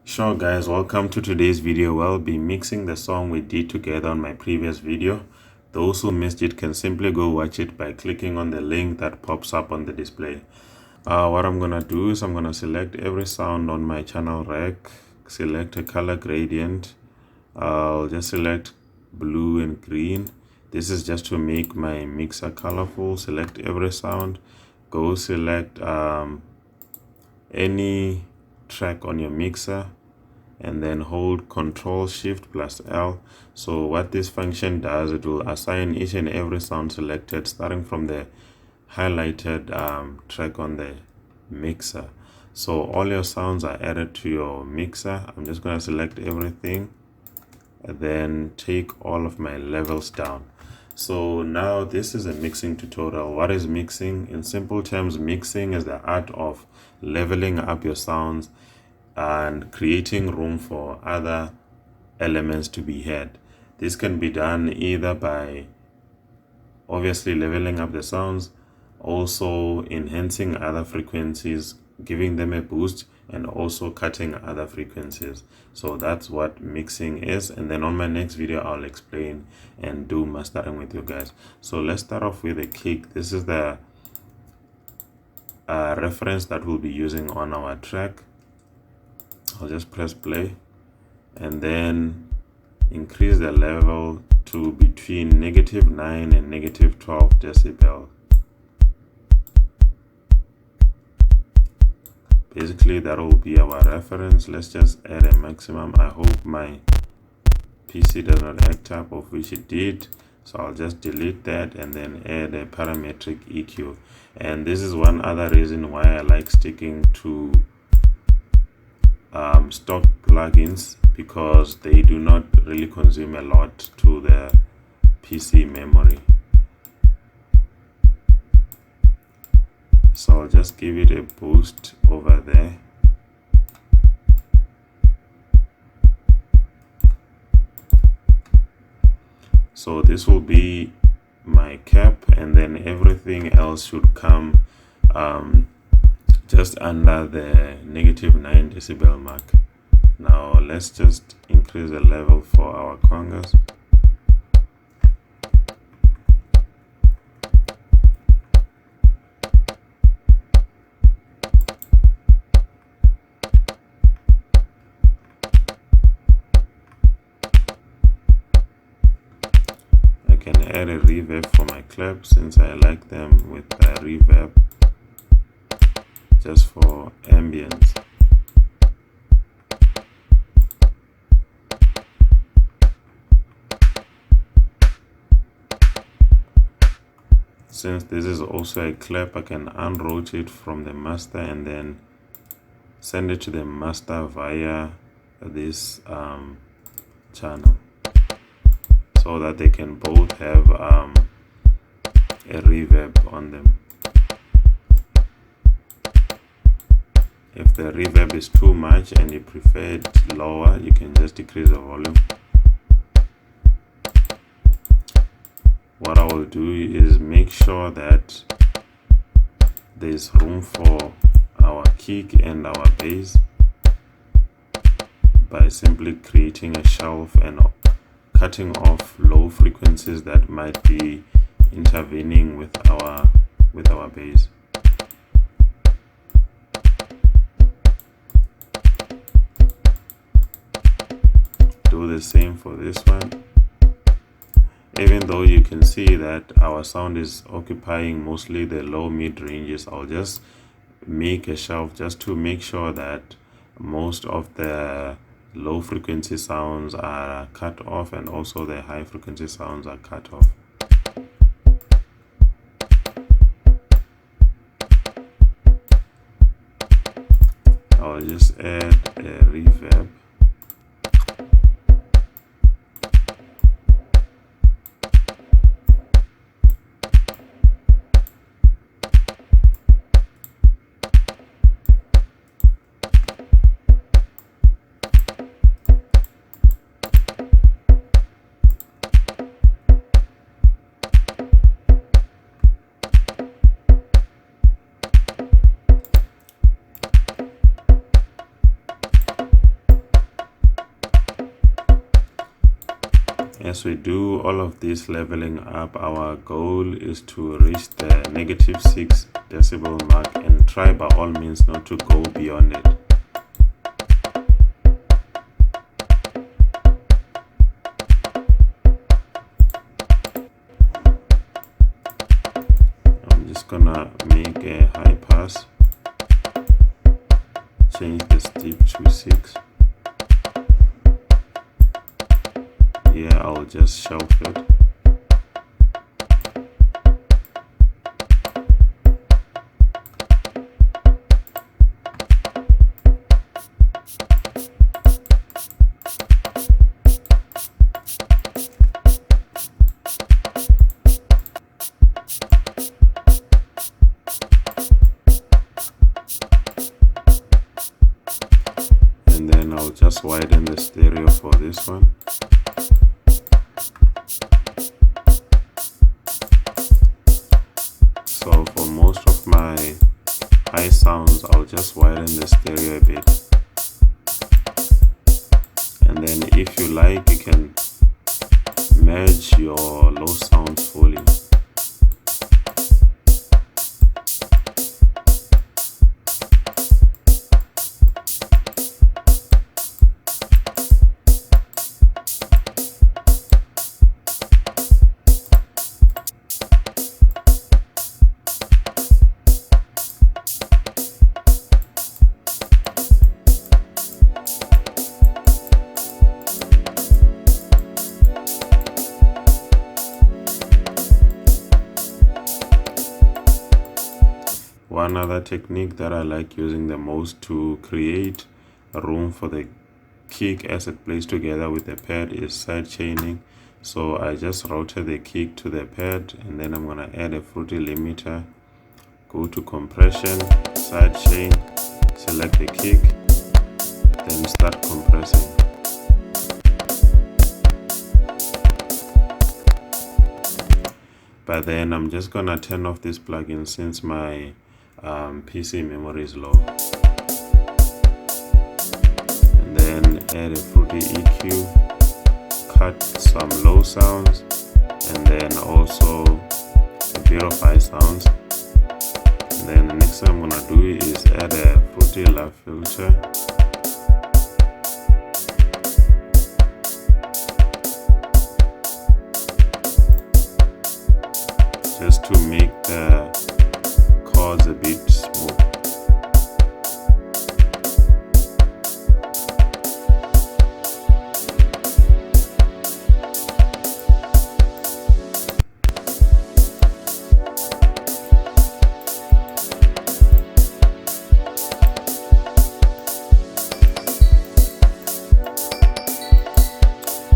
Sure guys, welcome to today's video where I'll be mixing the song we did together on my previous video. Those who missed it can simply go watch it by clicking on the link that pops up on the display. What I'm gonna do is I'm gonna select every sound on my channel rack, select a color gradient. I'll just select blue and green. This is just to make my mixer colorful. Select every sound, go select any track on your mixer, and then hold Ctrl+Shift+L. So what this function does, it will assign each and every sound selected starting from the highlighted track on the mixer. So all your sounds are added to your mixer. I'm just going to select everything and then take all of my levels down. So now this is a mixing tutorial. What is mixing? In simple terms, mixing is the art of leveling up your sounds and creating room for other elements to be heard. This can be done either by obviously leveling up the sounds, also enhancing other frequencies, giving them a boost, and also cutting other frequencies. So that's what mixing is, and then on my next video I'll explain and do mastering with you guys. So let's start off with a kick. This is the reference that we'll be using on our track. I'll just press play and then increase the level to between -9 and -12 decibel. Basically that will be our reference. Let's just add a maximum. I hope my PC does not act up, of which it did, so I'll just delete that and then add a parametric EQ. And this is one other reason why I like sticking to stock plugins, because they do not really consume a lot to the PC memory. So I'll just give it a boost over there. So this will be my cap, and then everything else should come just under the -9 decibel mark. Now let's just increase the level for our congas. I can add a reverb for my claps since I like them with a reverb, just for ambience. Since this is also a clap, I can unrotate from the master and then send it to the master via this channel, so that they can both have a reverb on them. If the reverb is too much and you prefer it lower, you can just decrease the volume. What I will do is make sure that there's room for our kick and our bass by simply creating a shelf and cutting off low frequencies that might be intervening with our bass. Do the same for this one. Even though you can see that our sound is occupying mostly the low mid ranges, I'll just make a shelf just to make sure that most of the low frequency sounds are cut off and also the high frequency sounds are cut off. I'll just add a reverb. As we do all of this leveling up, our goal is to reach the -6 decibel mark, and try by all means not to go beyond it. I'm just gonna make a high pass, change the steep to 6. Here I'll just shelf it. And then I'll just widen the stereo for this one. So for most of my high sounds, I'll just widen the stereo a bit. And then if you like, you can merge your low sounds fully. One other technique that I like using the most to create a room for the kick as it plays together with the pad is sidechaining. So I just rotate the kick to the pad, and then I'm gonna add a fruity limiter, go to compression, sidechain, select the kick, then start compressing. But then I'm just gonna turn off this plugin since my PC memory is low, and then add a fruity EQ, cut some low sounds, and then also a bit of high sounds. And then the next thing I'm gonna do is add a fruity love filter. Just to make the chords a bit smooth.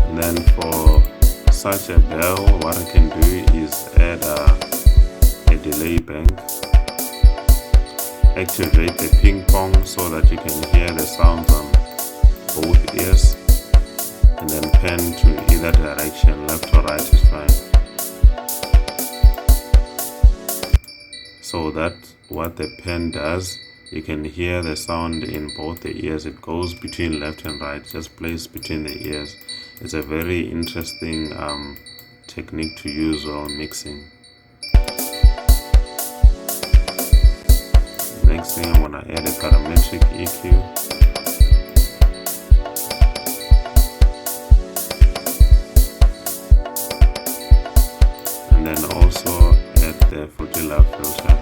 And then for such a bell, what I can do is add a delay bank, activate the ping pong so that you can hear the sounds on both ears, and then pan to either direction, left or right is fine. So that's what the pen does. You can hear the sound in both the ears. It goes between left and right, just plays between the ears. It's a very interesting technique to use while mixing. Next thing, I'm gonna add a parametric EQ. And then also add the fruity love filter.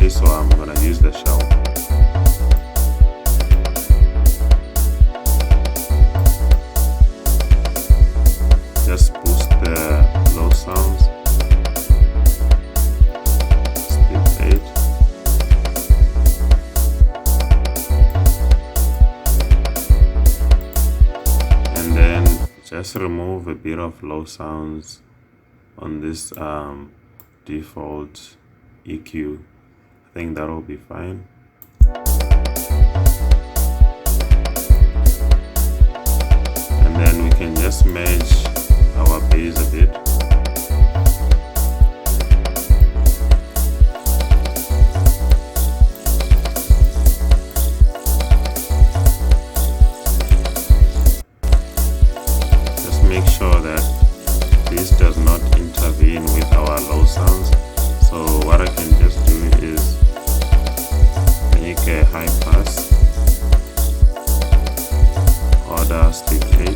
So I'm gonna use the shell. Just boost the low sounds. Step 8. And then just remove a bit of low sounds on this default EQ. I think that'll be fine. And then we can just merge our bass a bit. Make sure that this does not intervene with our low sounds. So what I can just do is make a high pass, order stick 8,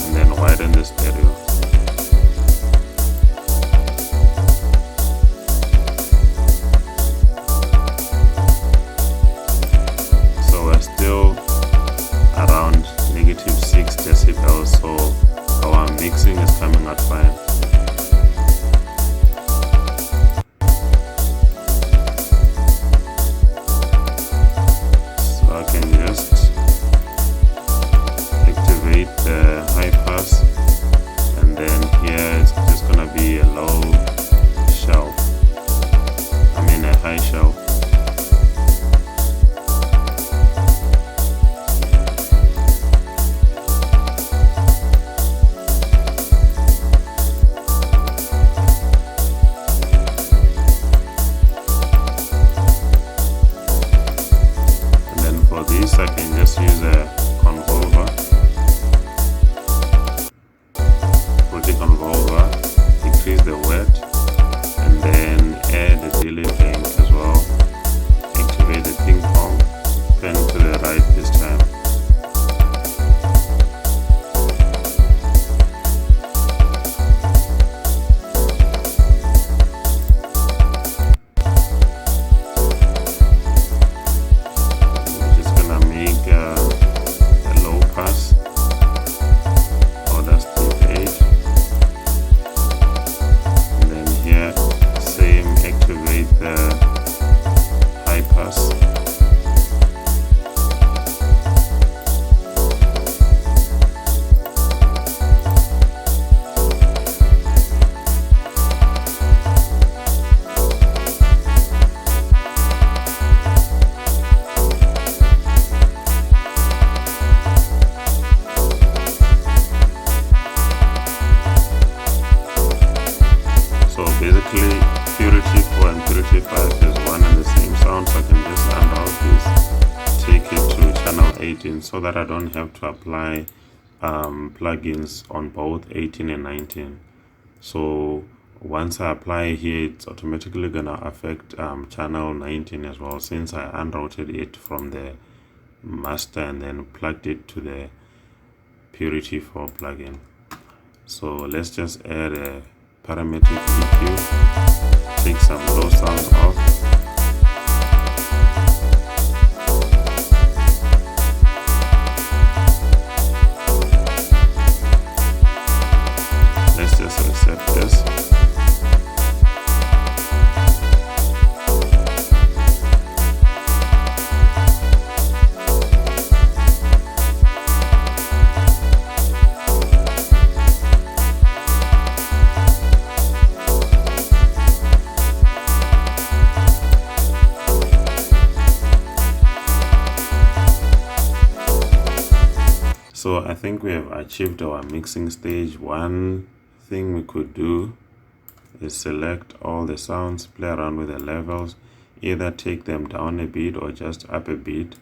and then widen the stereo. Still around -6 decibels, so our mixing is coming out fine. So I can just activate the high pass, and then here it's just gonna be a low shelf, I mean a high shelf. I can just use a convolver, put a convolver, decrease the wet, and then add a delay bank as well. Activate the ping pong, pen to the right this time. Basically, Purity 4 and Purity 5 is one and the same sound, so I can just unroute this, take it to channel 18 so that I don't have to apply plugins on both 18 and 19. So once I apply here, it's automatically gonna affect channel 19 as well, since I unrouted it from the master and then plugged it to the Purity 4 plugin. So let's just add a parametric EQ, take some low sounds off, let's just accept this. So I think we have achieved our mixing stage. One thing we could do is select all the sounds, play around with the levels, either take them down a bit or just up a bit,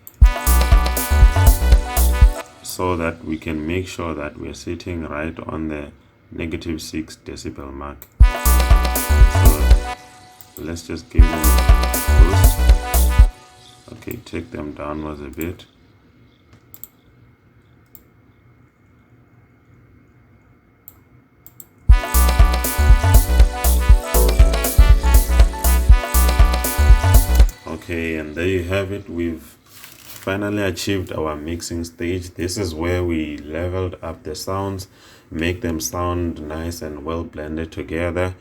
so that we can make sure that we're sitting right on the -6 decibel mark. So let's just give them a boost. Okay, take them downwards a bit. Okay, and there you have it. We've finally achieved our mixing stage. This is where we leveled up the sounds, make them sound nice and well blended together,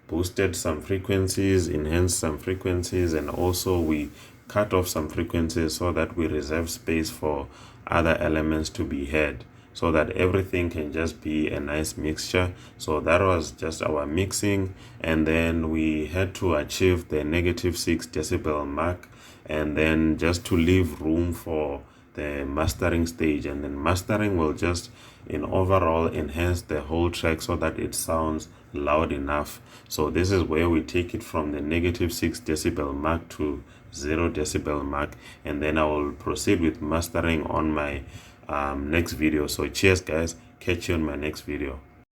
boosted some frequencies, enhanced some frequencies, and also we cut off some frequencies so that we reserve space for other elements to be heard. so that everything can just be a nice mixture. So that was just our mixing, and then we had to achieve the -6 decibel mark, and then just to leave room for the mastering stage. And then mastering will just in overall enhance the whole track so that it sounds loud enough. So this is where we take it from the -6 decibel mark to 0 decibel mark, and then I will proceed with mastering on my next video. So cheers guys, catch you on my next video.